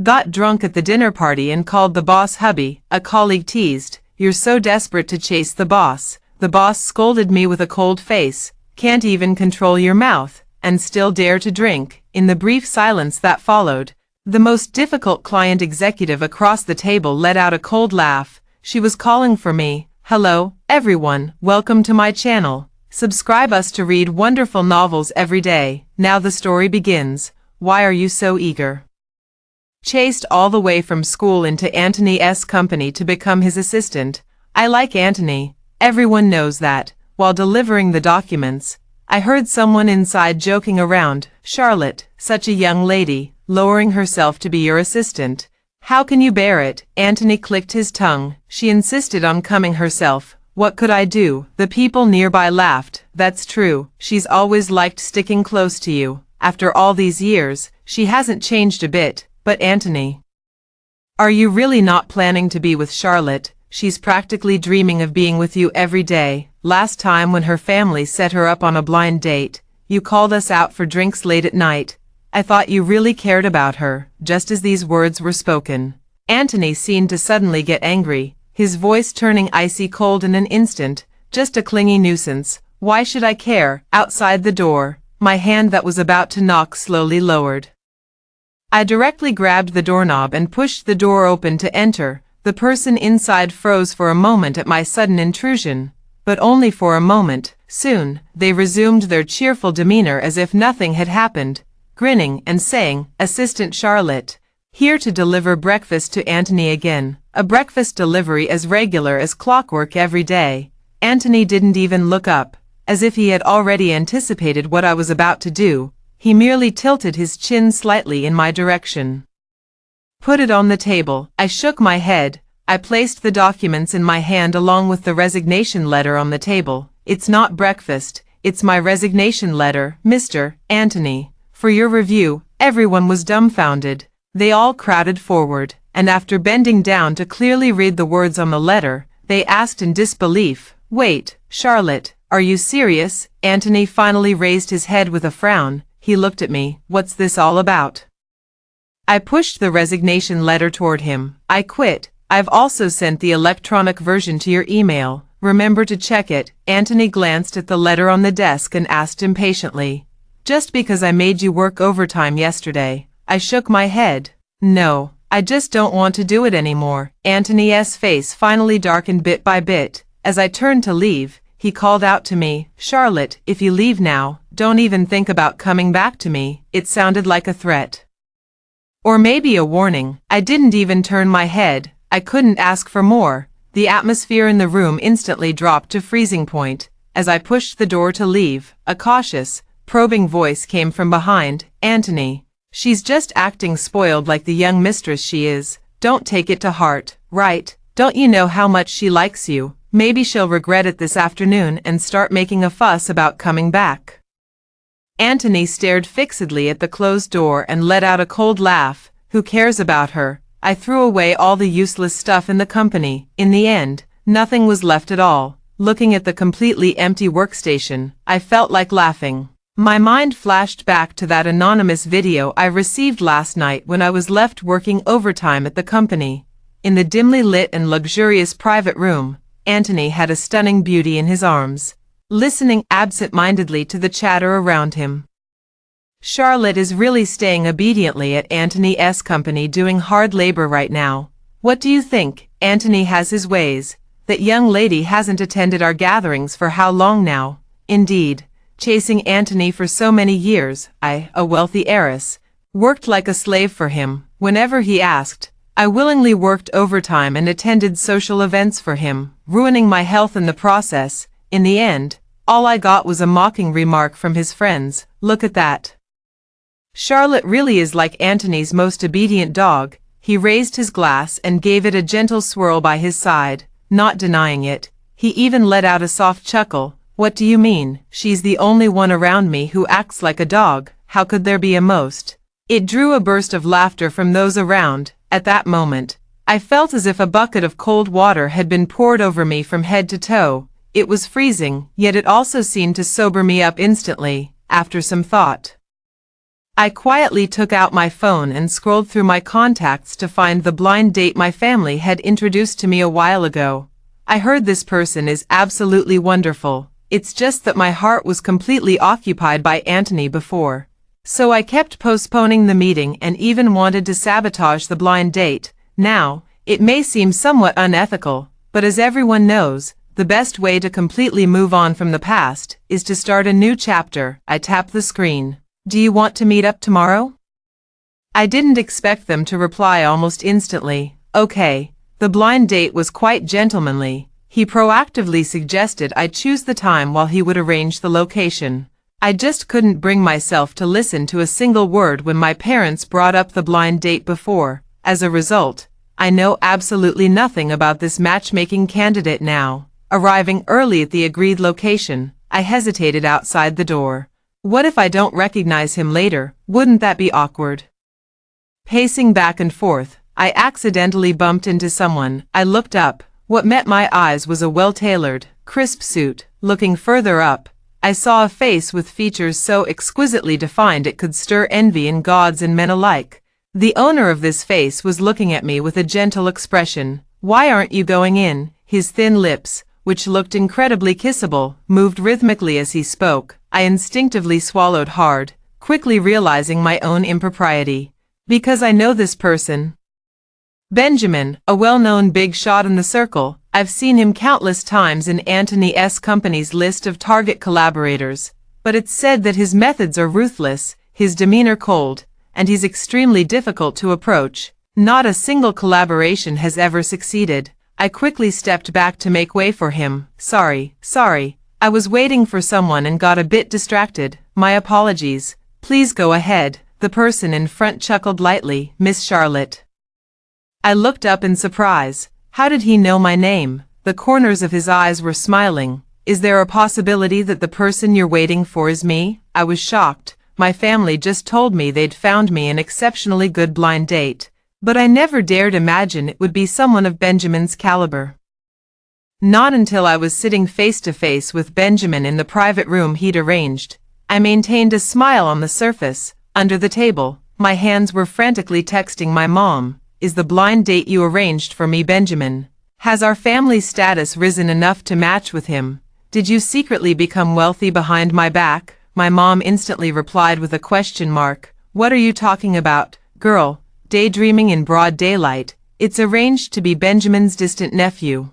Got drunk at the dinner party and called the boss Hubby, a colleague teased, "You're so desperate to chase the boss." The boss scolded me with a cold face, "Can't even control your mouth, and still dare to drink." In the brief silence that followed, the most difficult client executive across the table let out a cold laugh. She was calling for me. "Hello, everyone, welcome to my channel. Subscribe us to read wonderful novels every day." Now the story begins. Why are you so eager? Chased all the way from school into Anthony's company to become his assistant. I like Anthony. Everyone knows that. While delivering the documents, I heard someone inside joking around. "Charlotte, such a young lady, lowering herself to be your assistant. How can you bear it?" Anthony clicked his tongue. "She insisted on coming herself. What could I do?" The people nearby laughed. "That's true. She's always liked sticking close to you. After all these years, she hasn't changed a bit." "But Anthony, are you really not planning to be with Charlotte? She's practically dreaming of being with you every day. Last time when her family set her up on a blind date, you called us out for drinks late at night. I thought you really cared about her." Just as these words were spoken, Anthony seemed to suddenly get angry, his voice turning icy cold in an instant. "Just a clingy nuisance. Why should I care?" Outside the door, my hand that was about to knock slowly lowered. I directly grabbed the doorknob and pushed the door open to enter. The person inside froze for a moment at my sudden intrusion, but only for a moment. Soon, they resumed their cheerful demeanor as if nothing had happened, grinning and saying, "Assistant Charlotte, here to deliver breakfast to Anthony again." A breakfast delivery as regular as clockwork every day. Anthony didn't even look up, as if he had already anticipated what I was about to do. He merely tilted his chin slightly in my direction. "Put it on the table." I shook my head. I placed the documents in my hand along with the resignation letter on the table. "It's not breakfast, it's my resignation letter, Mr. Anthony. For your review." Everyone was dumbfounded. They all crowded forward, and after bending down to clearly read the words on the letter, they asked in disbelief, "Wait, Charlotte, are you serious?" Anthony finally raised his head with a frown. He looked at me. "What's this all about?" I pushed the resignation letter toward him. "I quit. I've also sent the electronic version to your email. Remember to check it." Anthony glanced at the letter on the desk and asked impatiently, "Just because I made you work overtime yesterday?" I shook my head. "No, I just don't want to do it anymore." Anthony's face finally darkened bit by bit. As I turned to leave, he called out to me, "Charlotte, if you leave now, don't even think about coming back to me." It sounded like a threat. Or maybe a warning. I didn't even turn my head. I couldn't ask for more. The atmosphere in the room instantly dropped to freezing point. As I pushed the door to leave, a cautious, probing voice came from behind. "Anthony, she's just acting spoiled like the young mistress she is. Don't take it to heart, right? Don't you know how much she likes you? Maybe she'll regret it this afternoon and start making a fuss about coming back." Anthony stared fixedly at the closed door and let out a cold laugh. "Who cares about her? I threw away all the useless stuff in the company." In the end, nothing was left at all. Looking at the completely empty workstation, I felt like laughing. My mind flashed back to that anonymous video I received last night when I was left working overtime at the company. In the dimly lit and luxurious private room, Anthony had a stunning beauty in his arms, listening absent-mindedly to the chatter around him. Charlotte is really staying obediently at Anthony's company doing hard labor right now. What do you think? Anthony has his ways. That young lady hasn't attended our gatherings for how long now? Indeed, chasing Anthony for so many years, I, a wealthy heiress, worked like a slave for him. Whenever he asked, I willingly worked overtime and attended social events for him, ruining my health in the process. In the end, all I got was a mocking remark from his friends. Look at that. Charlotte really is like Anthony's most obedient dog. He raised his glass and gave it a gentle swirl by his side, not denying it. He even let out a soft chuckle. What do you mean? She's the only one around me who acts like a dog. How could there be a most? It drew a burst of laughter from those around. At that moment, I felt as if a bucket of cold water had been poured over me from head to toe. It was freezing, yet it also seemed to sober me up instantly, after some thought. I quietly took out my phone and scrolled through my contacts to find the blind date my family had introduced to me a while ago. I heard this person is absolutely wonderful. It's just that my heart was completely occupied by Anthony before. So I kept postponing the meeting and even wanted to sabotage the blind date. Now, it may seem somewhat unethical, but as everyone knows, the best way to completely move on from the past is to start a new chapter. I tapped the screen. Do you want to meet up tomorrow? I didn't expect them to reply almost instantly. Okay. The blind date was quite gentlemanly. He proactively suggested I choose the time while he would arrange the location. I just couldn't bring myself to listen to a single word when my parents brought up the blind date before. As a result, I know absolutely nothing about this matchmaking candidate now. Arriving early at the agreed location, I hesitated outside the door. What if I don't recognize him later? Wouldn't that be awkward? Pacing back and forth, I accidentally bumped into someone. I looked up. What met my eyes was a well-tailored, crisp suit. Looking further up, I saw a face with features so exquisitely defined it could stir envy in gods and men alike. The owner of this face was looking at me with a gentle expression. Why aren't you going in? His thin lips, which looked incredibly kissable, moved rhythmically as he spoke. I instinctively swallowed hard, quickly realizing my own impropriety. Because I know this person. Benjamin, a well-known big shot in the circle. I've seen him countless times in Anthony's company's list of target collaborators, but it's said that his methods are ruthless, his demeanor cold, and he's extremely difficult to approach. Not a single collaboration has ever succeeded. I quickly stepped back to make way for him. Sorry. I was waiting for someone and got a bit distracted. My apologies. Please go ahead. The person in front chuckled lightly. Miss Charlotte. I looked up in surprise. How did he know my name? The corners of his eyes were smiling. Is there a possibility that the person you're waiting for is me? I was shocked. My family just told me they'd found me an exceptionally good blind date, but I never dared imagine it would be someone of Benjamin's caliber. Not until I was sitting face to face with Benjamin in the private room he'd arranged. I maintained a smile on the surface. Under the table, my hands were frantically texting my mom. Is the blind date you arranged for me Benjamin? Has our family status risen enough to match with him? Did you secretly become wealthy behind my back? My mom instantly replied with a question mark. What are you talking about, girl? Daydreaming in broad daylight. It's arranged to be Benjamin's distant nephew.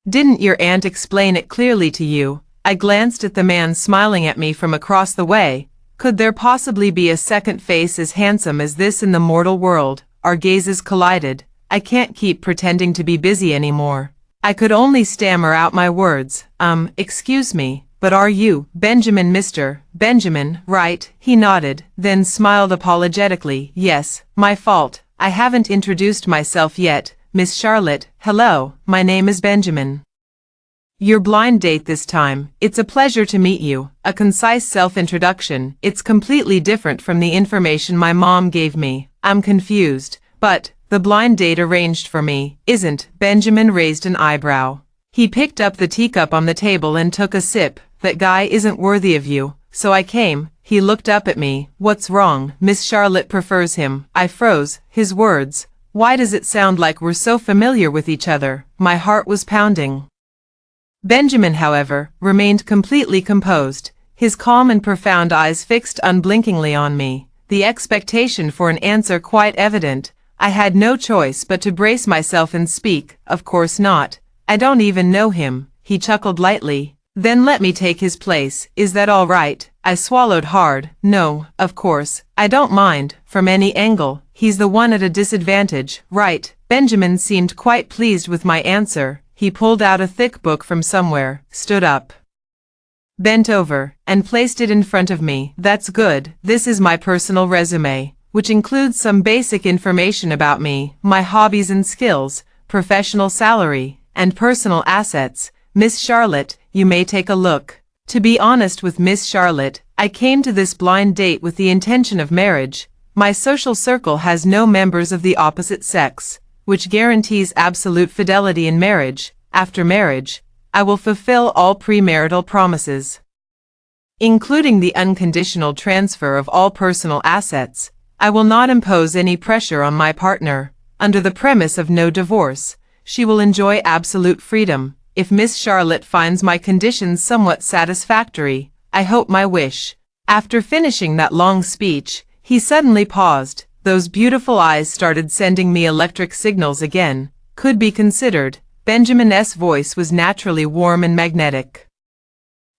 Didn't your aunt explain it clearly to you? I glanced at the man smiling at me from across the way. Could there possibly be a second face as handsome as this in the mortal world? Our gazes collided. I can't keep pretending to be busy anymore. I could only stammer out my words. Excuse me, but are you Benjamin, Mr. Benjamin, right? He nodded, then smiled apologetically. Yes, my fault. I haven't introduced myself yet. Miss Charlotte, hello, my name is Benjamin. Your blind date this time. It's a pleasure to meet you. A concise self-introduction. It's completely different from the information my mom gave me. I'm confused, but the blind date arranged for me isn't. Benjamin raised an eyebrow. He picked up the teacup on the table and took a sip. That guy isn't worthy of you, so I came. He looked up at me. What's wrong? Miss Charlotte prefers him. I froze. His words. Why does it sound like we're so familiar with each other? My heart was pounding. Benjamin, however, remained completely composed, his calm and profound eyes fixed unblinkingly on me, the expectation for an answer quite evident. I had no choice but to brace myself and speak. Of course not. I don't even know him. He chuckled lightly. Then let me take his place. Is that all right? I swallowed hard. No, of course, I don't mind, from any angle. He's the one at a disadvantage, right? Benjamin seemed quite pleased with my answer. He pulled out a thick book from somewhere, stood up, bent over, and placed it in front of me. That's good. This is my personal resume, which includes some basic information about me, my hobbies and skills, professional salary, and personal assets. Miss Charlotte, you may take a look. To be honest with Miss Charlotte, I came to this blind date with the intention of marriage. My social circle has no members of the opposite sex, which guarantees absolute fidelity in marriage. After marriage, I will fulfill all premarital promises. including the unconditional transfer of all personal assets. I will not impose any pressure on my partner. Under the premise of no divorce, she will enjoy absolute freedom. If Miss Charlotte finds my conditions somewhat satisfactory, I hope my wish." After finishing that long speech, he suddenly paused. Those beautiful eyes started sending me electric signals again. Could be considered. Benjamin's voice was naturally warm and magnetic.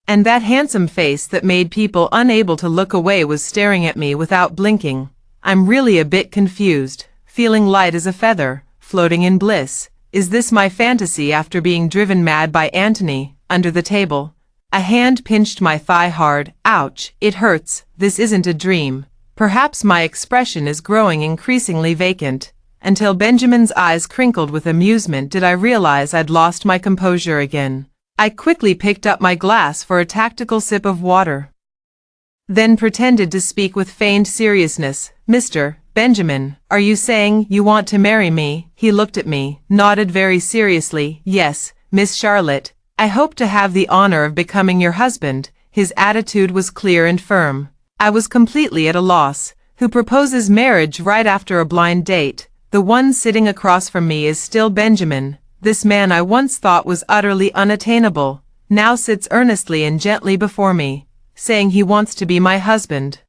And that handsome face that made people unable to look away was staring at me without blinking. I'm really a bit confused, feeling light as a feather, floating in bliss. Is this my fantasy after being driven mad by Anthony? Under the table, a hand pinched my thigh hard. Ouch, it hurts. This isn't a dream. Perhaps my expression is growing increasingly vacant. Until Benjamin's eyes crinkled with amusement did I realize I'd lost my composure again. I quickly picked up my glass for a tactical sip of water, then pretended to speak with feigned seriousness. "Mr. Benjamin, are you saying you want to marry me?" He looked at me, nodded very seriously. "Yes, Miss Charlotte, I hope to have the honor of becoming your husband." His attitude was clear and firm. I was completely at a loss. Who proposes marriage right after a blind date? The one sitting across from me is still Benjamin. This man I once thought was utterly unattainable, now sits earnestly and gently before me, saying he wants to be my husband.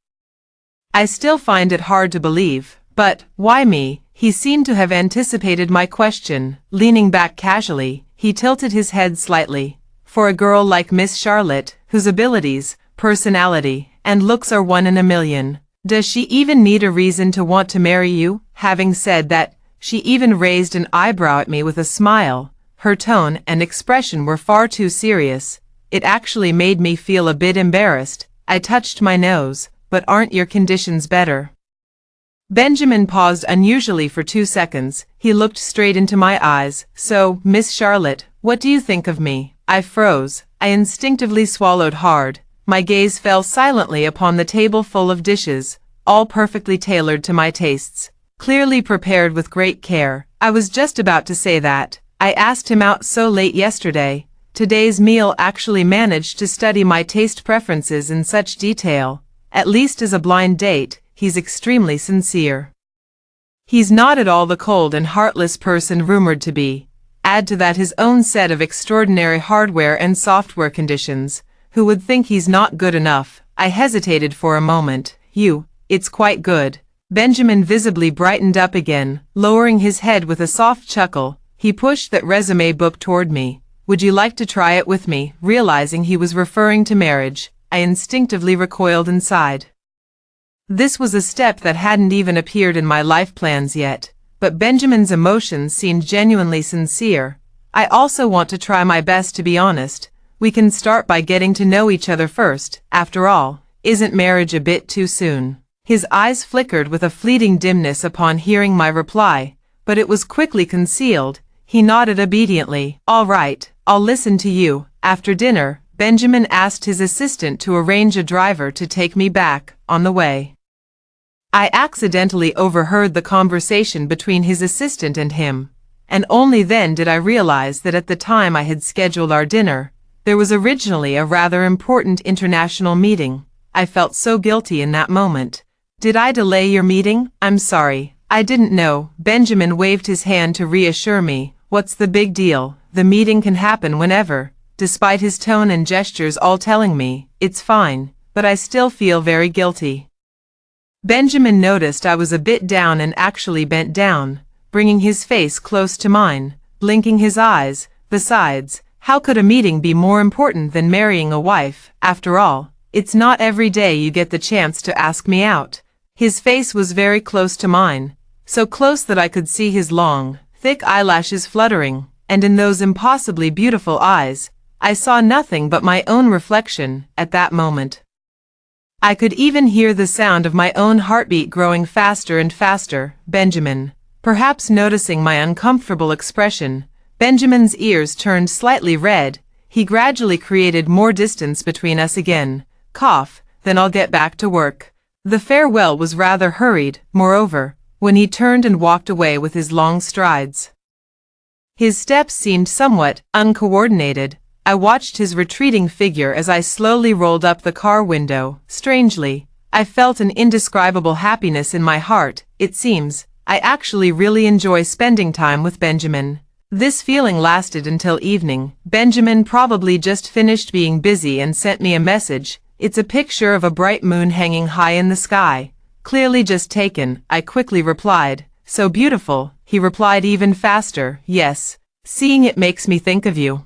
I still find it hard to believe, but why me? He seemed to have anticipated my question. Leaning back casually, he tilted his head slightly. For a girl like Miss Charlotte, whose abilities, personality, and looks are one in a million, does she even need a reason to want to marry you? Having said that, she even raised an eyebrow at me with a smile. Her tone and expression were far too serious. It actually made me feel a bit embarrassed. I touched my nose. "But aren't your conditions better?" Benjamin paused unusually for 2 seconds. He looked straight into my eyes. "So, Miss Charlotte, what do you think of me?" I froze. I instinctively swallowed hard. My gaze fell silently upon the table full of dishes, all perfectly tailored to my tastes, clearly prepared with great care. I was just about to say that I asked him out so late yesterday. Today's meal actually managed to study my taste preferences in such detail. At least as a blind date, he's extremely sincere. He's not at all the cold and heartless person rumored to be. Add to that his own set of extraordinary hardware and software conditions. Who would think he's not good enough? I hesitated for a moment. It's quite good." Benjamin visibly brightened up again, lowering his head with a soft chuckle. He pushed that resume book toward me. "Would you like to try it with me?" Realizing he was referring to marriage, I instinctively recoiled inside. This was a step that hadn't even appeared in my life plans yet, but Benjamin's emotions seemed genuinely sincere. "I also want to try my best to be honest. We can start by getting to know each other first. After all, isn't marriage a bit too soon?" His eyes flickered with a fleeting dimness upon hearing my reply, but it was quickly concealed. He nodded obediently. "All right, I'll listen to you." After dinner, Benjamin asked his assistant to arrange a driver to take me back. On the way, I accidentally overheard the conversation between his assistant and him, and only then did I realize that at the time I had scheduled our dinner, there was originally a rather important international meeting. I felt so guilty in that moment. "Did I delay your meeting? I'm sorry. I didn't know." Benjamin waved his hand to reassure me. "What's the big deal? The meeting can happen whenever." Despite his tone and gestures all telling me, "It's fine," but I still feel very guilty. Benjamin noticed I was a bit down and actually bent down, bringing his face close to mine, blinking his eyes. "Besides, how could a meeting be more important than marrying a wife? After all, it's not every day you get the chance to ask me out." His face was very close to mine, so close that I could see his long, thick eyelashes fluttering, and in those impossibly beautiful eyes, I saw nothing but my own reflection. At that moment, I could even hear the sound of my own heartbeat growing faster and faster. Benjamin, perhaps noticing my uncomfortable expression, Benjamin's ears turned slightly red. He gradually created more distance between us again. "Cough, then I'll get back to work." The farewell was rather hurried, moreover, when he turned and walked away with his long strides. His steps seemed somewhat uncoordinated, I watched his retreating figure as I slowly rolled up the car window. Strangely, I felt an indescribable happiness in my heart. It seems, I actually really enjoy spending time with Benjamin. This feeling lasted until evening. Benjamin probably just finished being busy and sent me a message. It's a picture of a bright moon hanging high in the sky. Clearly just taken, I quickly replied. So beautiful. He replied even faster. Yes. Seeing it makes me think of you.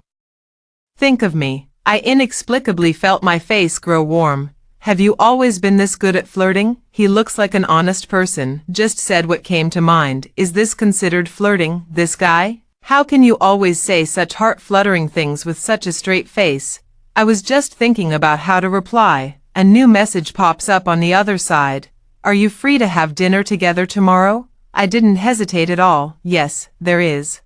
Think of me. I inexplicably felt my face grow warm. Have you always been this good at flirting? He looks like an honest person. Just said what came to mind. Is this considered flirting, this guy? How can you always say such heart-fluttering things with such a straight face? I was just thinking about how to reply. A new message pops up on the other side. Are you free to have dinner together tomorrow? I didn't hesitate at all. Yes, there is.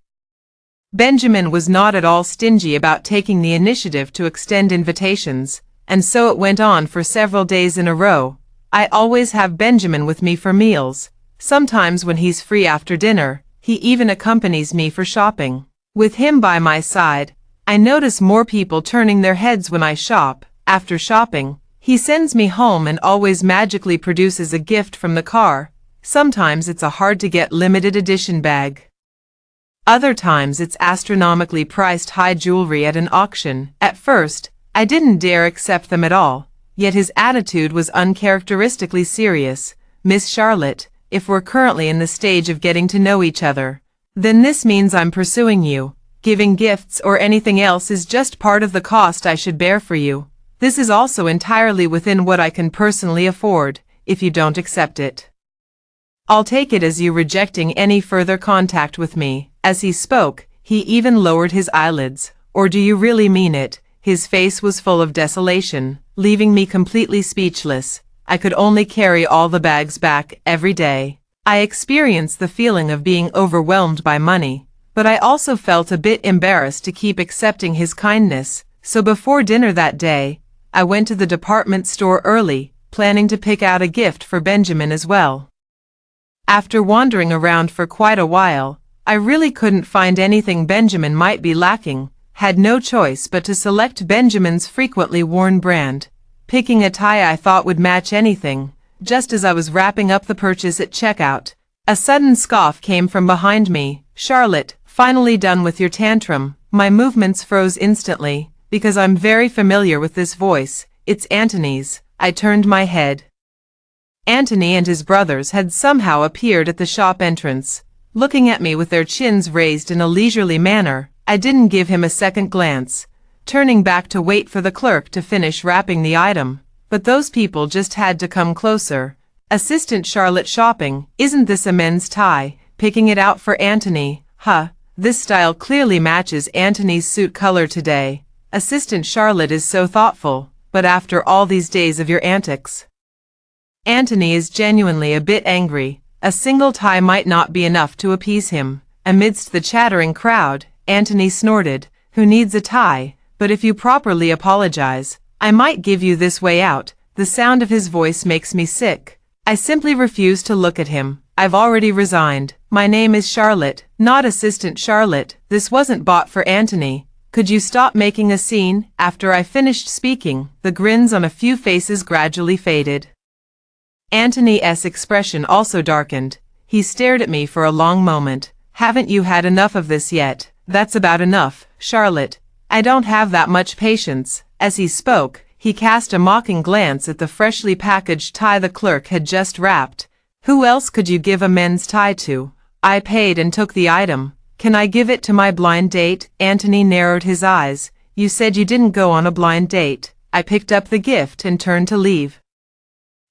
Benjamin was not at all stingy about taking the initiative to extend invitations, and so it went on for several days in a row. I always have Benjamin with me for meals. Sometimes when he's free after dinner, he even accompanies me for shopping. With him by my side, I notice more people turning their heads when I shop. After shopping, he sends me home and always magically produces a gift from the car. Sometimes it's a hard-to-get limited edition bag. Other times it's astronomically priced high jewelry at an auction. At first, I didn't dare accept them at all, yet his attitude was uncharacteristically serious. Miss Charlotte, if we're currently in the stage of getting to know each other, then this means I'm pursuing you. Giving gifts or anything else is just part of the cost I should bear for you. This is also entirely within what I can personally afford, if you don't accept it. I'll take it as you rejecting any further contact with me. As he spoke, he even lowered his eyelids. Or do you really mean it? His face was full of desolation, leaving me completely speechless. I could only carry all the bags back every day. I experienced the feeling of being overwhelmed by money, but I also felt a bit embarrassed to keep accepting his kindness. So before dinner that day, I went to the department store early, planning to pick out a gift for Benjamin as well. After wandering around for quite a while, I really couldn't find anything Benjamin might be lacking. Had no choice but to select Benjamin's frequently worn brand, picking a tie I thought would match anything. Just as I was wrapping up the purchase at checkout, a sudden scoff came from behind me. Charlotte, finally done with your tantrum. My movements froze instantly, because I'm very familiar with this voice. It's Anthony's. I turned my head. Anthony and his brothers had somehow appeared at the shop entrance, looking at me with their chins raised in a leisurely manner. I didn't give him a second glance, turning back to wait for the clerk to finish wrapping the item. But those people just had to come closer. Assistant Charlotte shopping. Isn't this a men's tie? Picking it out for Anthony. This style clearly matches Anthony's suit color today. Assistant Charlotte is so thoughtful, but after all these days of your antics. Anthony is genuinely a bit angry. A single tie might not be enough to appease him. Amidst the chattering crowd, Anthony snorted, "Who needs a tie? But if you properly apologize, I might give you this way out." The sound of his voice makes me sick. I simply refuse to look at him. I've already resigned. My name is Charlotte, not Assistant Charlotte. This wasn't bought for Anthony. Could you stop making a scene? After I finished speaking, the grins on a few faces gradually faded. Anthony's expression also darkened. He stared at me for a long moment. "Haven't you had enough of this yet?" "That's about enough, Charlotte. I don't have that much patience." As he spoke, he cast a mocking glance at the freshly packaged tie the clerk had just wrapped. "Who else could you give a men's tie to?" I paid and took the item. "Can I give it to my blind date?" Anthony narrowed his eyes. "You said you didn't go on a blind date." I picked up the gift and turned to leave.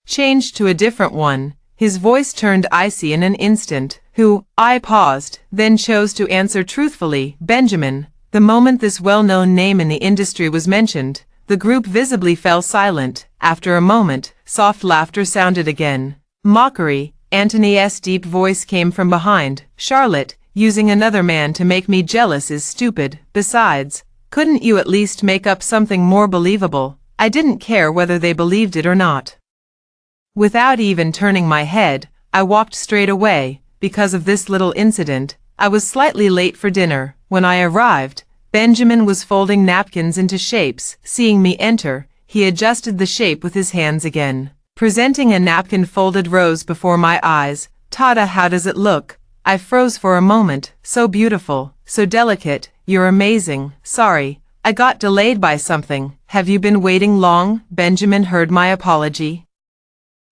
Changed to a different one. His voice turned icy in an instant. "Who?" I paused, then chose to answer truthfully. "Benjamin." The moment this well-known name in the industry was mentioned, the group visibly fell silent. After a moment, soft laughter sounded again. Mockery. Anthony's deep voice came from behind. "Charlotte, using another man to make me jealous is stupid. Besides, couldn't you at least make up something more believable?" I didn't care whether they believed it or not. Without even turning my head, I walked straight away. Because of this little incident, I was slightly late for dinner. When I arrived, Benjamin was folding napkins into shapes. Seeing me enter, he adjusted the shape with his hands again, presenting a napkin folded rows before my eyes. Tada, how does it look? I froze for a moment. So beautiful, so delicate, you're amazing. Sorry, I got delayed by something. Have you been waiting long? Benjamin heard my apology,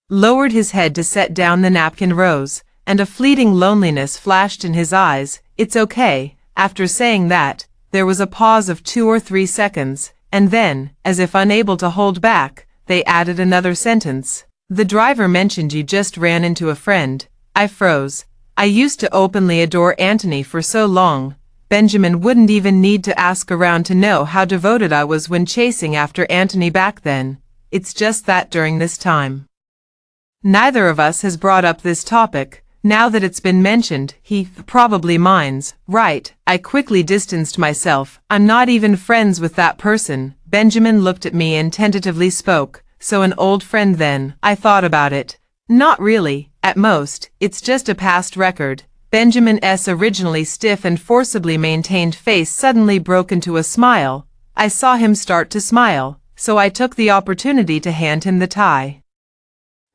lowered his head to set down the napkin rows, and a fleeting loneliness flashed in his eyes. It's okay. After saying that, there was a pause of 2 or 3 seconds, and then, as if unable to hold back, they added another sentence. The driver mentioned you just ran into a friend. I froze. I used to openly adore Anthony for so long. Benjamin wouldn't even need to ask around to know how devoted I was when chasing after Anthony back then. It's just that during this time, neither of us has brought up this topic. Now that it's been mentioned, he probably minds. Right, I quickly distanced myself. I'm not even friends with that person. Benjamin looked at me and tentatively spoke. So an old friend then. I thought about it. Not really. At most, it's just a past record. Benjamin's originally stiff and forcibly maintained face suddenly broke into a smile. I saw him start to smile, so I took the opportunity to hand him the tie.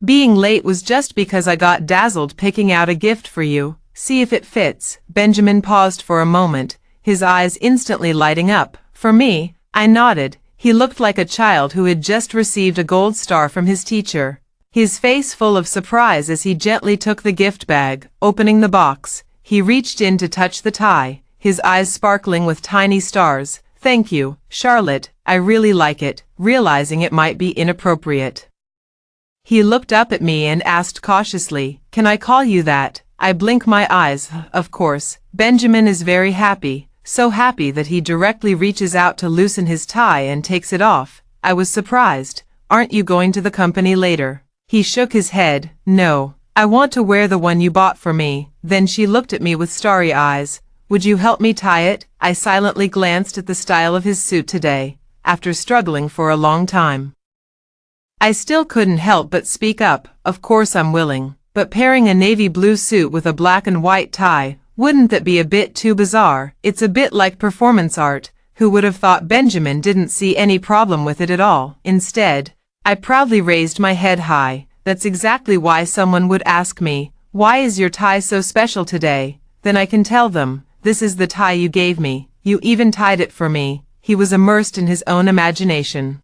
Being late was just because I got dazzled picking out a gift for you. See if it fits. Benjamin paused for a moment, his eyes instantly lighting up. For me, I nodded. He looked like a child who had just received a gold star from his teacher, his face full of surprise as he gently took the gift bag. Opening the box, he reached in to touch the tie, his eyes sparkling with tiny stars. Thank you, Charlotte, I really like it, realizing it might be inappropriate. He looked up at me and asked cautiously, can I call you that? I blink my eyes. Of course. Benjamin is very happy, so happy that he directly reaches out to loosen his tie and takes it off. I was surprised. Aren't you going to the company later? He shook his head. No, I want to wear the one you bought for me. Then she looked at me with starry eyes. Would you help me tie it? I silently glanced at the style of his suit today, after struggling for a long time. I still couldn't help but speak up. Of course I'm willing, but pairing a navy blue suit with a black and white tie, wouldn't that be a bit too bizarre? It's a bit like performance art. Who would have thought? Benjamin didn't see any problem with it at all. Instead, I proudly raised my head high. That's exactly why someone would ask me, why is your tie so special today? Then I can tell them, this is the tie you gave me. You even tied it for me. He was immersed in his own imagination,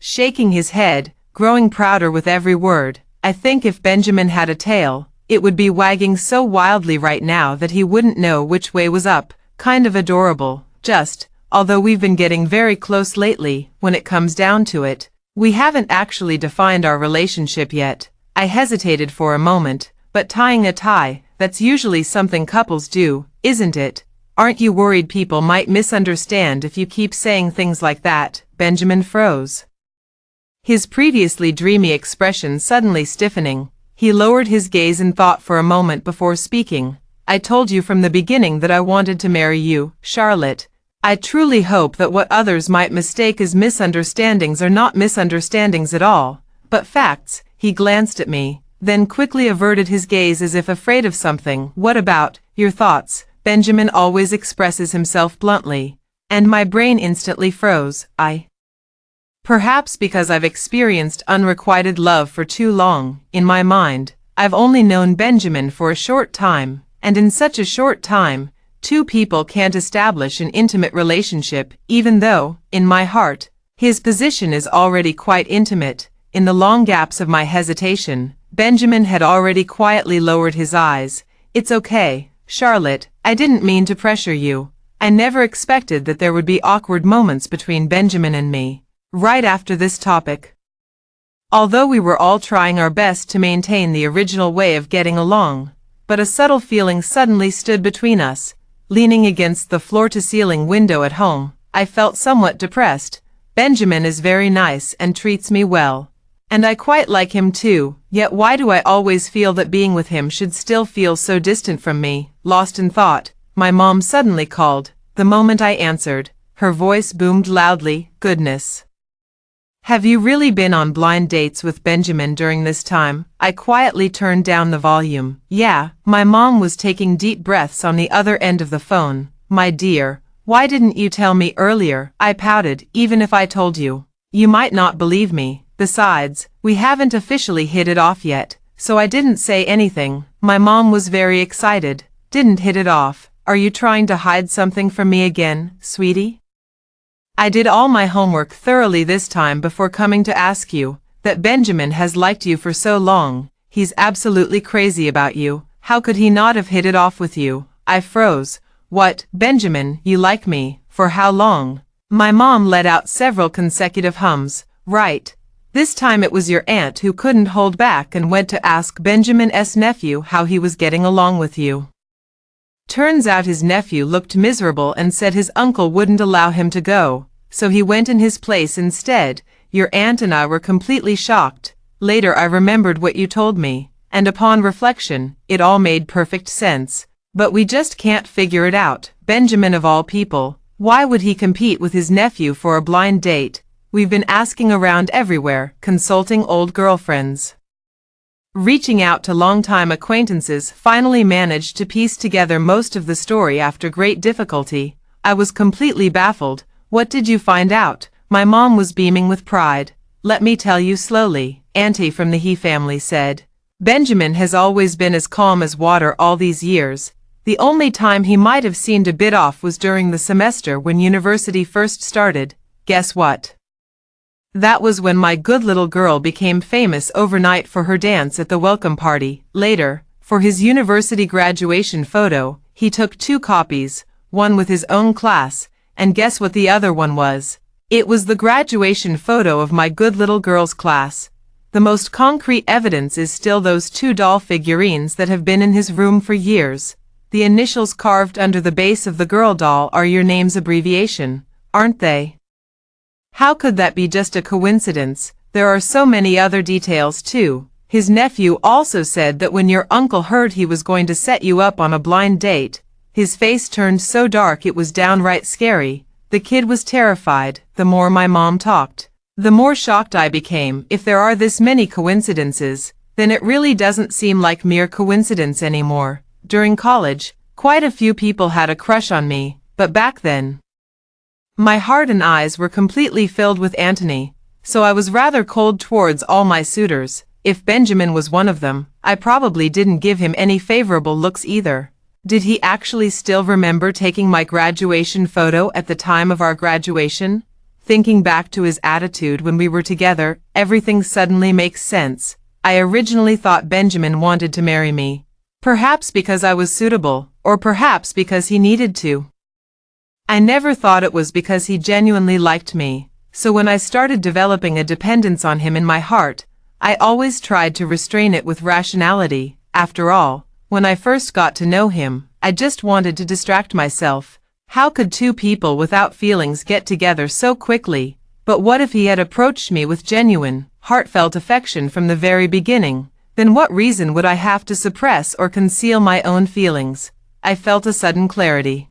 shaking his head, growing prouder with every word. I think if Benjamin had a tail, it would be wagging so wildly right now that he wouldn't know which way was up. Kind of adorable, just, although we've been getting very close lately, when it comes down to it, we haven't actually defined our relationship yet. I hesitated for a moment, but tying a tie, that's usually something couples do, isn't it? Aren't you worried people might misunderstand if you keep saying things like that? Benjamin froze, his previously dreamy expression suddenly stiffening. He lowered his gaze in thought for a moment before speaking. I told you from the beginning that I wanted to marry you, Charlotte. I truly hope that what others might mistake as misunderstandings are not misunderstandings at all, but facts. He glanced at me, then quickly averted his gaze as if afraid of something. What about your thoughts? Benjamin always expresses himself bluntly, and my brain instantly froze. Perhaps because I've experienced unrequited love for too long. In my mind, I've only known Benjamin for a short time, and in such a short time, two people can't establish an intimate relationship, even though, in my heart, his position is already quite intimate. In the long gaps of my hesitation, Benjamin had already quietly lowered his eyes. It's okay, Charlotte, I didn't mean to pressure you. I never expected that there would be awkward moments between Benjamin and me, right after this topic. Although we were all trying our best to maintain the original way of getting along, but a subtle feeling suddenly stood between us. Leaning against the floor-to-ceiling window at home, I felt somewhat depressed. Benjamin is very nice and treats me well, and I quite like him too, yet why do I always feel that being with him should still feel so distant from me? Lost in thought, my mom suddenly called. The moment I answered, her voice boomed loudly. Goodness. Have you really been on blind dates with Benjamin during this time? I quietly turned down the volume. Yeah, my mom was taking deep breaths on the other end of the phone. My dear, Why didn't you tell me earlier? I pouted. Even if I told you, you might not believe me. Besides, we haven't officially hit it off yet, so I didn't say anything. My mom was very excited. Didn't hit it off. Are you trying to hide something from me again, sweetie? I did all my homework thoroughly this time before coming to ask you. That Benjamin has liked you for so long. He's absolutely crazy about you. How could he not have hit it off with you? I froze. What, Benjamin, you like me? For how long? My mom let out several consecutive hums. Right. This time it was your aunt who couldn't hold back and went to ask Benjamin's nephew how he was getting along with you. Turns out his nephew looked miserable and said his uncle wouldn't allow him to go, so he went in his place instead. Your aunt and I were completely shocked. Later I remembered what you told me, and upon reflection, it all made perfect sense. But we just can't figure it out. Benjamin of all people, why would he compete with his nephew for a blind date? We've been asking around everywhere, consulting old girlfriends. Reaching out to longtime acquaintances, finally managed to piece together most of the story after great difficulty. I was completely baffled. What did you find out? My mom was beaming with pride. Let me tell you slowly, Auntie from the He family said. Benjamin has always been as calm as water all these years. The only time he might have seemed a bit off was during the semester when university first started. Guess what? That was when my good little girl became famous overnight for her dance at the welcome party. Later, for his university graduation photo, he took 2 copies, one with his own class, and guess what the other one was? It was the graduation photo of my good little girl's class. The most concrete evidence is still those 2 doll figurines that have been in his room for years. The initials carved under the base of the girl doll are your name's abbreviation, aren't they? How could that be just a coincidence? There are so many other details too. His nephew also said that when your uncle heard he was going to set you up on a blind date, his face turned so dark it was downright scary. The kid was terrified. The more my mom talked, the more shocked I became. If there are this many coincidences, then it really doesn't seem like mere coincidence anymore. During college, quite a few people had a crush on me, but back then, my heart and eyes were completely filled with Anthony, so I was rather cold towards all my suitors. If Benjamin was one of them, I probably didn't give him any favorable looks either. Did he actually still remember taking my graduation photo at the time of our graduation? Thinking back to his attitude when we were together, everything suddenly makes sense. I originally thought Benjamin wanted to marry me. Perhaps because I was suitable, or perhaps because he needed to. I never thought it was because he genuinely liked me, so when I started developing a dependence on him in my heart, I always tried to restrain it with rationality. After all, when I first got to know him, I just wanted to distract myself. How could 2 people without feelings get together so quickly? But what if he had approached me with genuine, heartfelt affection from the very beginning? Then what reason would I have to suppress or conceal my own feelings? I felt a sudden clarity.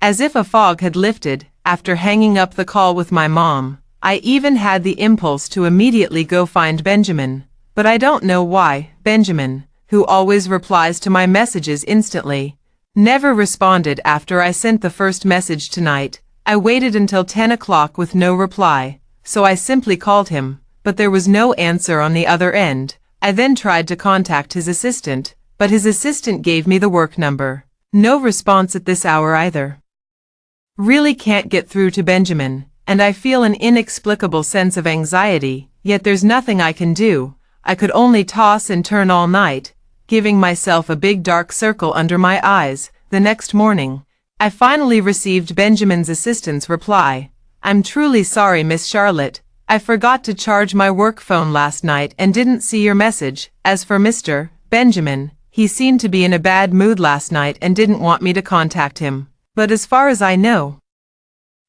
As if a fog had lifted, after hanging up the call with my mom, I even had the impulse to immediately go find Benjamin. But I don't know why. Benjamin, who always replies to my messages instantly, never responded after I sent the first message tonight. I waited until 10 o'clock with no reply, so I simply called him, but there was no answer on the other end. I then tried to contact his assistant, but his assistant gave me the work number. No response at this hour either. Really can't get through to Benjamin, and I feel an inexplicable sense of anxiety, yet there's nothing I can do. I could only toss and turn all night, giving myself a big dark circle under my eyes. The next morning, I finally received Benjamin's assistant's reply. I'm truly sorry, Miss Charlotte. I forgot to charge my work phone last night and didn't see your message. As for Mr. Benjamin, he seemed to be in a bad mood last night and didn't want me to contact him. But as far as I know,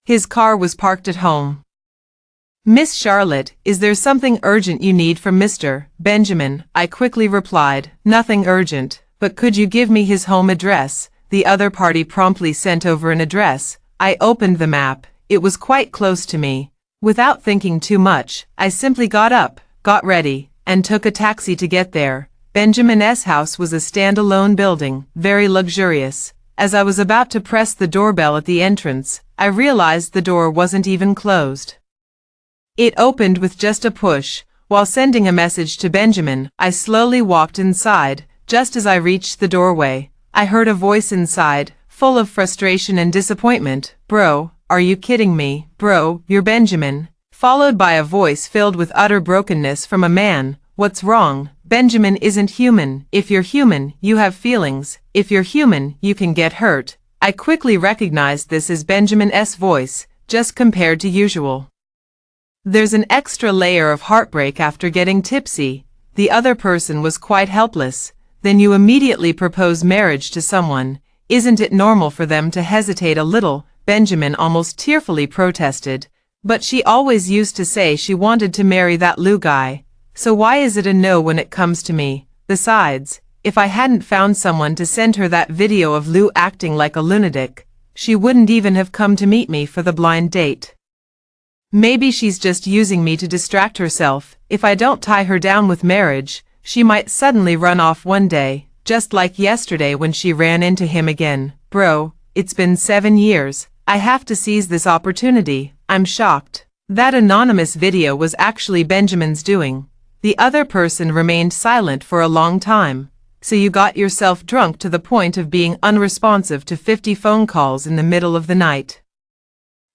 his car was parked at home. Miss Charlotte, is there something urgent you need from Mr. Benjamin? I quickly replied, nothing urgent, but could you give me his home address? The other party promptly sent over an address. I opened the map. It was quite close to me. Without thinking too much, I simply got up, got ready, and took a taxi to get there. Benjamin's house was a standalone building, very luxurious. As I was about to press the doorbell at the entrance, I realized the door wasn't even closed. It opened with just a push. While sending a message to Benjamin, I slowly walked inside. Just as I reached the doorway, I heard a voice inside, full of frustration and disappointment. "Bro, are you kidding me? Bro, you're Benjamin." Followed by a voice filled with utter brokenness from a man. "What's wrong? Benjamin isn't human. If you're human, you have feelings. If you're human, you can get hurt." I quickly recognized this as Benjamin's voice, just compared to usual. There's an extra layer of heartbreak after getting tipsy. The other person was quite helpless. Then you immediately propose marriage to someone. Isn't it normal for them to hesitate a little? Benjamin almost tearfully protested. But she always used to say she wanted to marry that Lou guy. So why is it a no when it comes to me? Besides, if I hadn't found someone to send her that video of Lou acting like a lunatic, she wouldn't even have come to meet me for the blind date. Maybe she's just using me to distract herself. If I don't tie her down with marriage, she might suddenly run off one day, just like yesterday when she ran into him again. Bro, it's been 7 years. I have to seize this opportunity. I'm shocked. That anonymous video was actually Benjamin's doing. The other person remained silent for a long time. So you got yourself drunk to the point of being unresponsive to 50 phone calls in the middle of the night.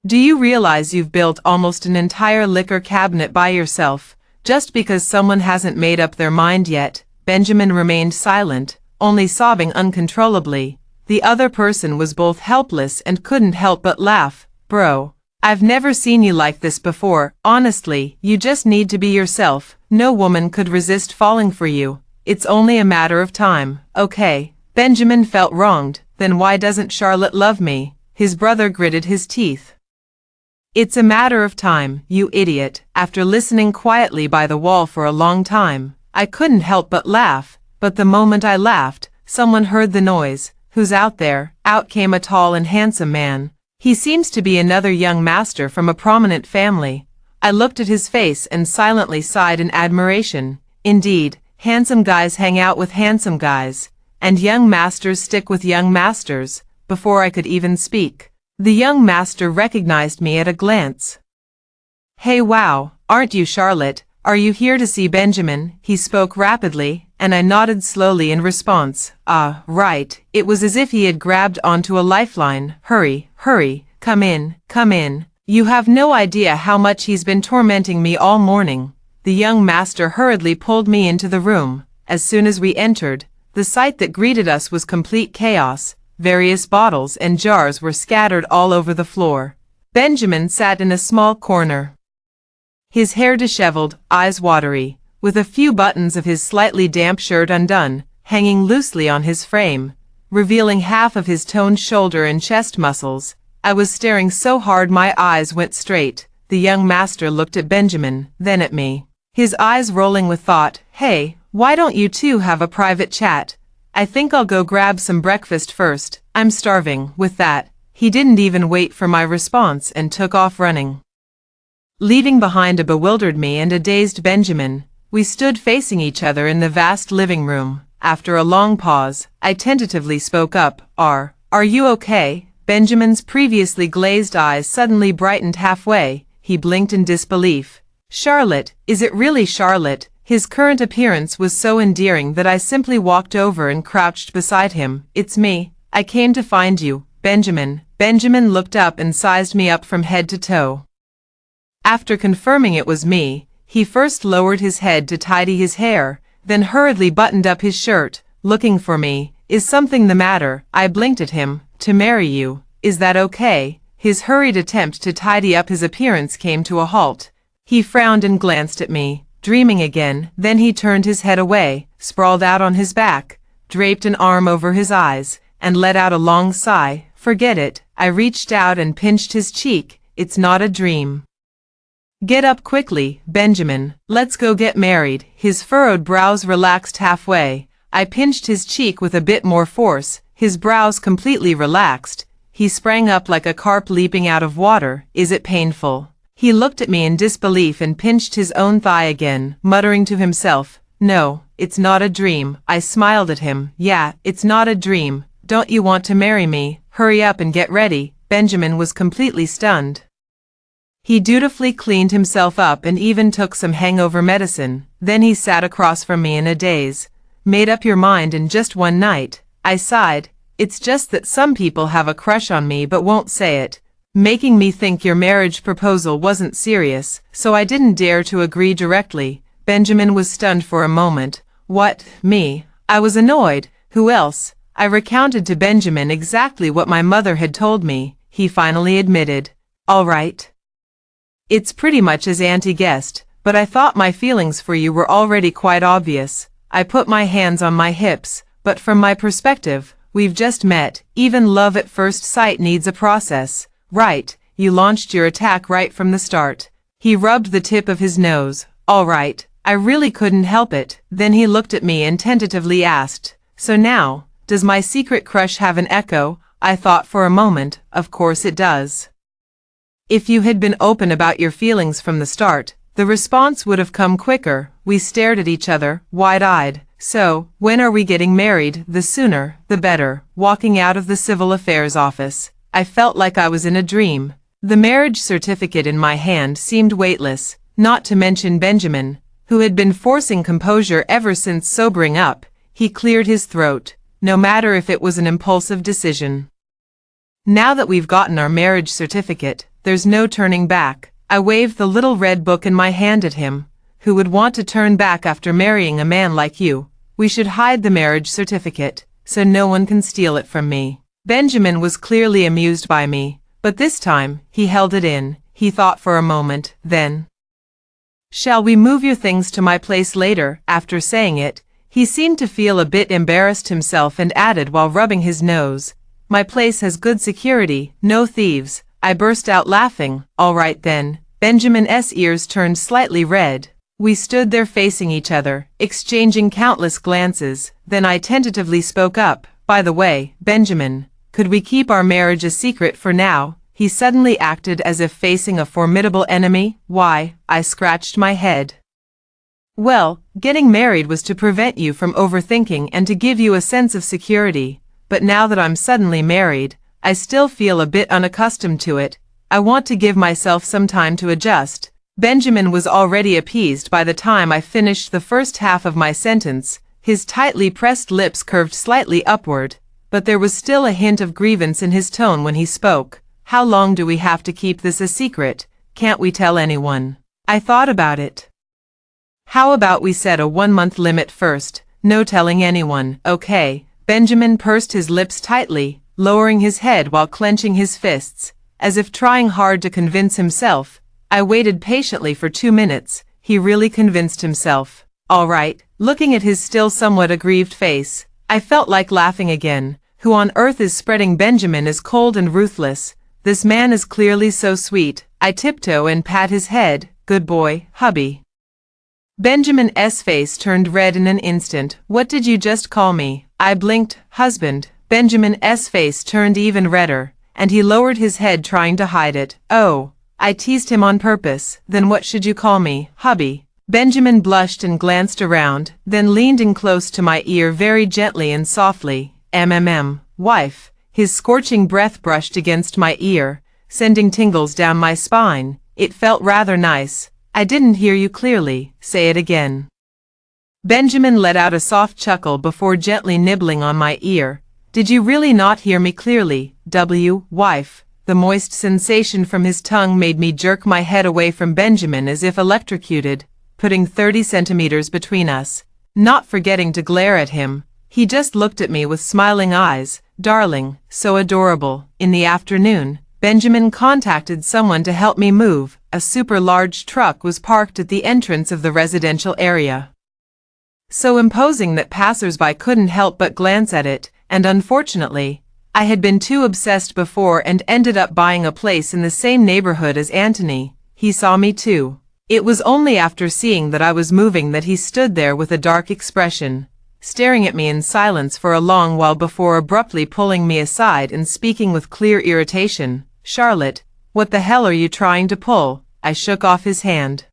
Do you realize you've built almost an entire liquor cabinet by yourself, just because someone hasn't made up their mind yet? Benjamin remained silent, only sobbing uncontrollably. The other person was both helpless and couldn't help but laugh. Bro, I've never seen you like this before. Honestly, you just need to be yourself. No woman could resist falling for you. It's only a matter of time. Okay. Benjamin felt wronged. Then why doesn't Charlotte love me? His brother gritted his teeth. It's a matter of time, you idiot. After listening quietly by the wall for a long time, I couldn't help but laugh. But the moment I laughed, someone heard the noise. Who's out there? Out came a tall and handsome man. He seems to be another young master from a prominent family. I looked at his face and silently sighed in admiration. Indeed, handsome guys hang out with handsome guys, and young masters stick with young masters. Before I could even speak, the young master recognized me at a glance. Hey, wow, aren't you Charlotte? Are you here to see Benjamin? He spoke rapidly, and I nodded slowly in response. Ah, right. It was as if he had grabbed onto a lifeline. Hurry, hurry, come in, come in. You have no idea how much he's been tormenting me all morning. The young master hurriedly pulled me into the room. As soon as we entered, the sight that greeted us was complete chaos. Various bottles and jars were scattered all over the floor. Benjamin sat in a small corner, his hair disheveled, eyes watery, with a few buttons of his slightly damp shirt undone, hanging loosely on his frame, revealing half of his toned shoulder and chest muscles. I was staring so hard my eyes went straight. The young master looked at Benjamin, then at me, his eyes rolling with thought. Hey, why don't you two have a private chat? I think I'll go grab some breakfast first. I'm starving. With that, he didn't even wait for my response and took off running, leaving behind a bewildered me and a dazed Benjamin. We stood facing each other in the vast living room. After a long pause, I tentatively spoke up. Are you okay? Benjamin's previously glazed eyes suddenly brightened halfway. He blinked in disbelief. Charlotte, is it really Charlotte? His current appearance was so endearing that I simply walked over and crouched beside him. It's me. I came to find you, Benjamin. Benjamin looked up and sized me up from head to toe. After confirming it was me, he first lowered his head to tidy his hair, then hurriedly buttoned up his shirt. Looking for me. Is something the matter? I blinked at him. To marry you. Is that okay? His hurried attempt to tidy up his appearance came to a halt. He frowned and glanced at me, dreaming again. Then he turned his head away, sprawled out on his back, draped an arm over his eyes, and let out a long sigh. Forget it. I reached out and pinched his cheek. It's not a dream. Get up quickly, Benjamin. Let's go get married. His furrowed brows relaxed halfway. I pinched his cheek with a bit more force. His brows completely relaxed. He sprang up like a carp leaping out of water. Is it painful? He looked at me in disbelief and pinched his own thigh again, muttering to himself. No, it's not a dream. I smiled at him. Yeah, it's not a dream. don't you want to marry me? Hurry up and get ready." Benjamin was completely stunned. He dutifully cleaned himself up and even took some hangover medicine. Then he sat across from me in a daze. "Made up your mind in just one night?" I sighed. "It's just that some people have a crush on me but won't say it, making me think your marriage proposal wasn't serious, so I didn't dare to agree directly." Benjamin was stunned for a moment. "What, me?" I was annoyed. "Who else?" I recounted to Benjamin exactly what my mother had told me. He finally admitted, "All right. It's pretty much as Auntie guessed, but I thought my feelings for you were already quite obvious." I put my hands on my hips. "But from my perspective, we've just met. Even love at first sight needs a process, right? You launched your attack right from the start." He rubbed the tip of his nose. "All right, I really couldn't help it." Then he looked at me and tentatively asked, "So now, does my secret crush have an echo?" I thought for a moment. Of course it does. If you had been open about your feelings from the start, the response would have come quicker. We stared at each other, wide-eyed. "So, when are we getting married?" "The sooner, the better." Walking out of the civil affairs office, I felt like I was in a dream. The marriage certificate in my hand seemed weightless, not to mention Benjamin, who had been forcing composure ever since sobering up. He cleared his throat, no matter if it was an impulsive decision. "Now that we've gotten our marriage certificate, there's no turning back." I waved the little red book in my hand at him. "Who would want to turn back after marrying a man like you? We should hide the marriage certificate, so no one can steal it from me." Benjamin was clearly amused by me, but this time, he held it in. He thought for a moment, then, "Shall we move your things to my place later?" After saying it, he seemed to feel a bit embarrassed himself and added while rubbing his nose, "My place has good security, no thieves." I burst out laughing. "All right then." Benjamin's ears turned slightly red. We stood there facing each other, exchanging countless glances. Then I tentatively spoke up. "By the way, Benjamin, could we keep our marriage a secret for now?" He suddenly acted as if facing a formidable enemy. "Why?" I scratched my head. "Well, getting married was to prevent you from overthinking and to give you a sense of security. But now that I'm suddenly married, I still feel a bit unaccustomed to it. I want to give myself some time to adjust." Benjamin was already appeased by the time I finished the first half of my sentence. His tightly pressed lips curved slightly upward, but there was still a hint of grievance in his tone when he spoke. "How long do we have to keep this a secret? Can't we tell anyone?" I thought about it. "How about we set a 1-month limit first? No telling anyone, okay?" Benjamin pursed his lips tightly, lowering his head while clenching his fists, as if trying hard to convince himself. I waited patiently for 2 minutes. He really convinced himself. "All right." Looking at his still somewhat aggrieved face, I felt like laughing again. Who on earth is spreading Benjamin as cold and ruthless? This man is clearly so sweet. I tiptoe and pat his head. "Good boy, hubby." Benjamin's face turned red in an instant. "What did you just call me?" I blinked. "Husband." Benjamin's face turned even redder, and he lowered his head trying to hide it. "Oh, I teased him on purpose. Then what should you call me?" "Hubby." Benjamin blushed and glanced around, then leaned in close to my ear very gently and softly. Wife." His scorching breath brushed against my ear, sending tingles down my spine. It felt rather nice. "I didn't hear you clearly. Say it again." Benjamin let out a soft chuckle before gently nibbling on my ear. "Did you really not hear me clearly, wife?" The moist sensation from his tongue made me jerk my head away from Benjamin as if electrocuted, putting 30 centimeters between us. Not forgetting to glare at him, he just looked at me with smiling eyes. "Darling, so adorable." In the afternoon, Benjamin contacted someone to help me move. A super large truck was parked at the entrance of the residential area, so imposing that passers-by couldn't help but glance at it, and unfortunately, I had been too obsessed before and ended up buying a place in the same neighborhood as Anthony. He saw me too. It was only after seeing that I was moving that he stood there with a dark expression, staring at me in silence for a long while before abruptly pulling me aside and speaking with clear irritation. "Charlotte, what the hell are you trying to pull?" I shook off his hand.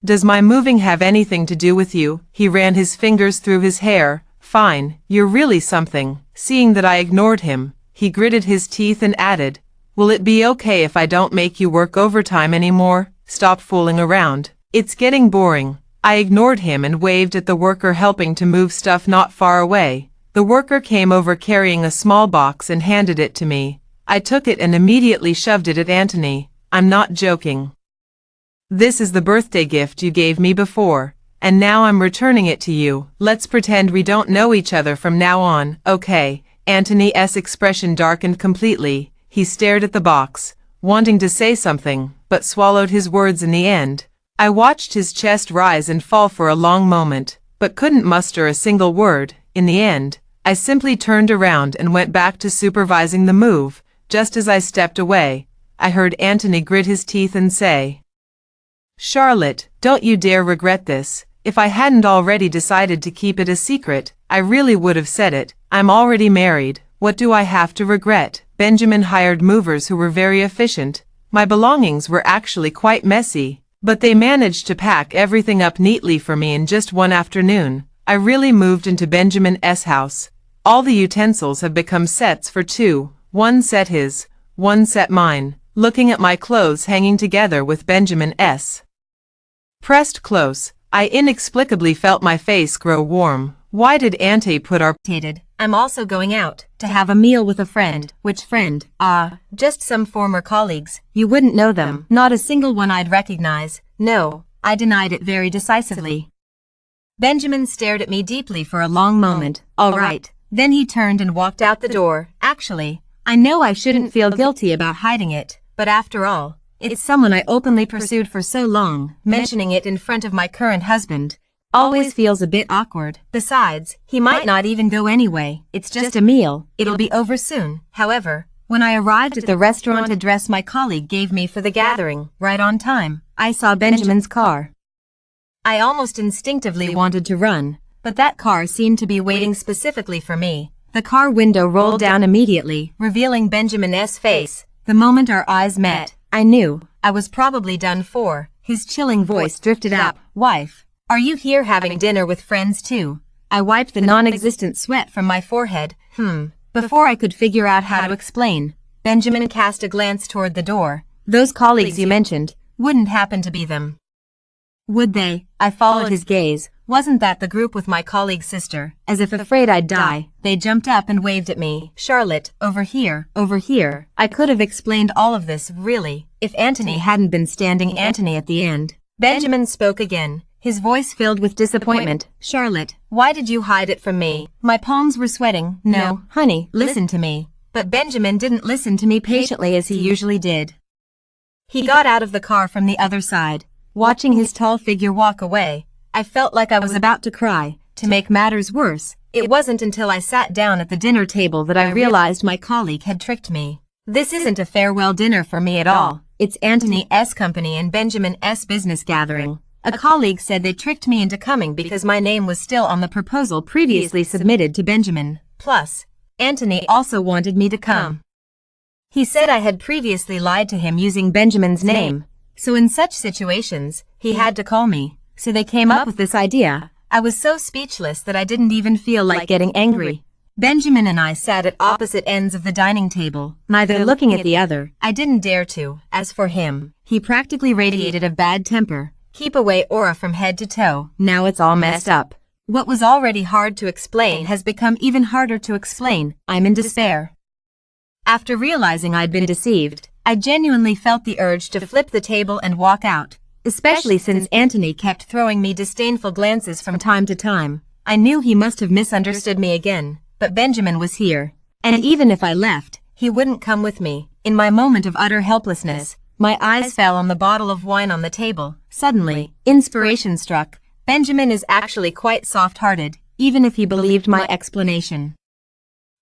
"Does my moving have anything to do with you?" He ran his fingers through his hair. "Fine, you're really something. Seeing that I ignored him, he gritted his teeth and added, "Will it be okay if I don't make you work overtime anymore? Stop fooling around. It's getting boring." I ignored him and waved at the worker helping to move stuff not far away. The worker came over carrying a small box and handed it to me. I took it and immediately shoved it at Anthony. "I'm not joking. This is the birthday gift you gave me before, and now I'm returning it to you. Let's pretend we don't know each other from now on, okay?" Anthony's expression darkened completely. He stared at the box, wanting to say something, but swallowed his words in the end. I watched his chest rise and fall for a long moment, but couldn't muster a single word. In the end, I simply turned around and went back to supervising the move. Just as I stepped away, I heard Anthony grit his teeth and say, "Charlotte, don't you dare regret this. If I hadn't already decided to keep it a secret, I really would have said it. I'm already married. What do I have to regret?" Benjamin hired movers who were very efficient. My belongings were actually quite messy, but they managed to pack everything up neatly for me in just one afternoon. I really moved into Benjamin's house. All the utensils have become sets for two, one set his, one set mine. Looking at my clothes hanging together with Benjamin's pressed close, I inexplicably felt my face grow warm. Why did Auntie put our I'm also going out to have a meal with a friend. Which friend? Just some former colleagues. You wouldn't know them. Not a single one I'd recognize. No, I denied it very decisively. Benjamin stared at me deeply for a long moment. All right. Then he turned and walked out the door. Actually, I know I shouldn't feel guilty about hiding it, but after all, it's someone I openly pursued for so long. Mentioning it in front of my current husband always feels a bit awkward. Besides, he might not even go anyway. It's just a meal. It'll be over soon. However, when I arrived at the restaurant address my colleague gave me for the gathering, right on time, I saw Benjamin's car. I almost instinctively wanted to run, but that car seemed to be waiting specifically for me. The car window rolled down immediately, revealing Benjamin's face. The moment our eyes met, I knew I was probably done for. His chilling voice drifted up. "Wife, are you here having dinner with friends too?" I wiped the non-existent sweat from my forehead. Before I could figure out how to explain, Benjamin cast a glance toward the door. "Those colleagues you mentioned wouldn't happen to be them, would they?" I followed his gaze. "Wasn't that the group with my colleague's sister?" As if afraid I'd die, they jumped up and waved at me. "Charlotte, over here, over here." I could have explained all of this, really, if Anthony hadn't been standing Anthony at the end. Benjamin spoke again, his voice filled with disappointment. "Charlotte, why did you hide it from me?" My palms were sweating. "No, honey, listen to me." But Benjamin didn't listen to me patiently as he usually did. He got out of the car from the other side. Watching his tall figure walk away, I felt like I was about to cry. To make matters worse, it wasn't until I sat down at the dinner table that I realized my colleague had tricked me. This isn't a farewell dinner for me at all. It's Anthony's company and Benjamin's business gathering. A colleague said they tricked me into coming because my name was still on the proposal previously submitted to Benjamin. Plus, Anthony also wanted me to come. He said I had previously lied to him using Benjamin's name, so in such situations, he had to call me. So they came up with this idea. I was so speechless that I didn't even feel like getting angry. Benjamin and I sat at opposite ends of the dining table, neither looking at the other. I didn't dare to. As for him, he practically radiated a bad temper. Keep away aura from head to toe. Now it's all messed up. What was already hard to explain has become even harder to explain. I'm in despair. After realizing I'd been deceived, I genuinely felt the urge to flip the table and walk out. Especially since Anthony kept throwing me disdainful glances from time to time. I knew he must have misunderstood me again, but Benjamin was here. And even if I left, he wouldn't come with me. In my moment of utter helplessness, my eyes fell on the bottle of wine on the table. Suddenly, inspiration struck. Benjamin is actually quite soft-hearted, even if he believed my explanation.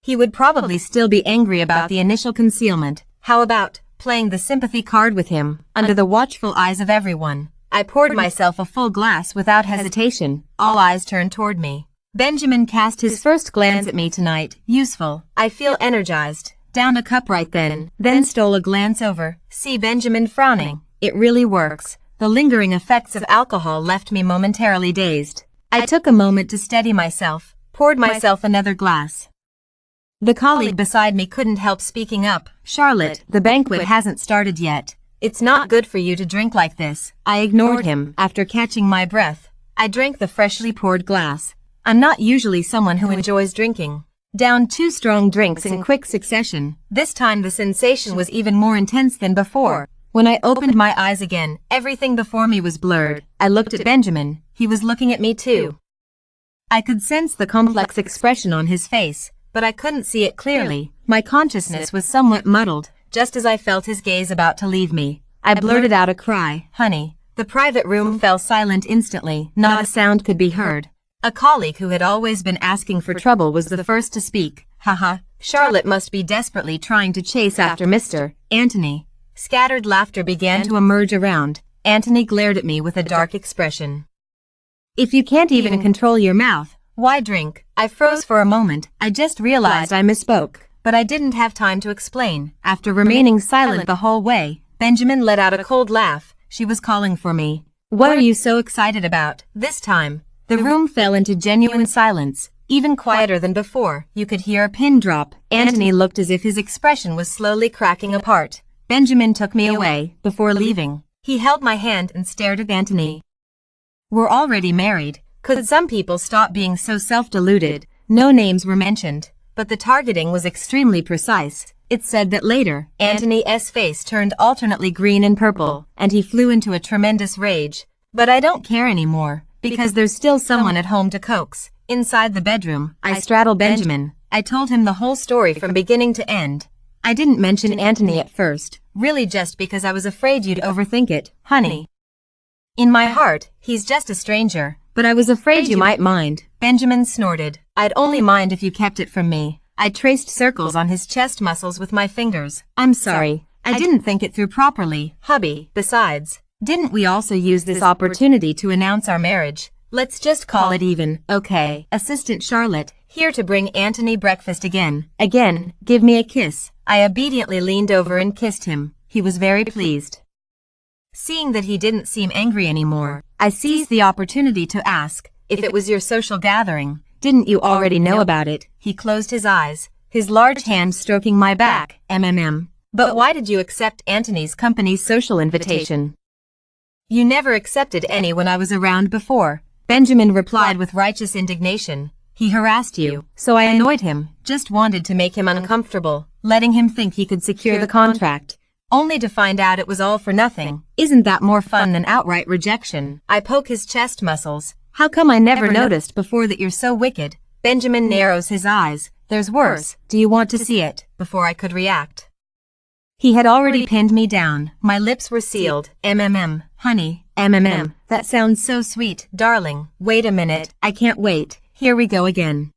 He would probably still be angry about the initial concealment. How about playing the sympathy card with him, under the watchful eyes of everyone? I poured myself a full glass without hesitation. All eyes turned toward me. Benjamin cast his first glance at me tonight. Useful. I feel energized. Down a cup right then stole a glance over. See Benjamin frowning. It really works. The lingering effects of alcohol left me momentarily dazed. I took a moment to steady myself, poured myself another glass. The colleague beside me couldn't help speaking up. Charlotte, the banquet hasn't started yet. It's not good for you to drink like this. I ignored him. After catching my breath, I drank the freshly poured glass. I'm not usually someone who enjoys drinking. Down 2 strong drinks in quick succession. This time the sensation was even more intense than before. When I opened my eyes again, everything before me was blurred. I looked at Benjamin. He was looking at me too. I could sense the complex expression on his face, but I couldn't see it clearly. My consciousness was somewhat muddled, just as I felt his gaze about to leave me. I blurted out a cry, "Honey." The private room fell silent instantly. Not a sound could be heard. A colleague who had always been asking for trouble was the first to speak. Haha, Charlotte must be desperately trying to chase after Mr. Anthony. Scattered laughter began to emerge around. Anthony glared at me with a dark expression. If you can't even control your mouth, why drink? I froze for a moment. I just realized I misspoke, but I didn't have time to explain. After remaining silent the whole way, Benjamin let out a cold laugh. She was calling for me. What are you so excited about? This time, the room fell into genuine silence. Even quieter than before, you could hear a pin drop. Anthony looked as if his expression was slowly cracking apart. Benjamin took me away. Before leaving, he held my hand and stared at Anthony. We're already married. Could some people stop being so self-deluded? No names were mentioned, but the targeting was extremely precise. It said that later, Anthony's face turned alternately green and purple, and he flew into a tremendous rage. But I don't care anymore, because there's still someone at home to coax. Inside the bedroom, I straddled Benjamin. I told him the whole story from beginning to end. I didn't mention Anthony at first, really just because I was afraid you'd overthink it, honey. In my heart, he's just a stranger, but I was afraid you might mind. Benjamin snorted. I'd only mind if you kept it from me. I traced circles on his chest muscles with my fingers. I'm sorry. I didn't think it through properly, hubby. Besides, didn't we also use this opportunity to announce our marriage? Let's just call it even, okay? Assistant Charlotte, here to bring Anthony breakfast again. Again, give me a kiss. I obediently leaned over and kissed him. He was very pleased. Seeing that he didn't seem angry anymore, I seized the opportunity to ask, if it was your social gathering, didn't you already know about it? He closed his eyes, his large hand stroking my back. But why did you accept Anthony's company's social invitation? You never accepted any when I was around before. Benjamin replied with righteous indignation. He harassed you, so I annoyed him, just wanted to make him uncomfortable, letting him think he could secure the contract, only to find out it was all for nothing. Isn't that more fun than outright rejection? I poke his chest muscles. How come I never noticed before that you're so wicked? Benjamin narrows his eyes. There's worse. Do you want to see it? Before I could react, he had already pinned me down. My lips were sealed. Honey, that sounds so sweet, darling. Wait a minute. I can't wait. Here we go again.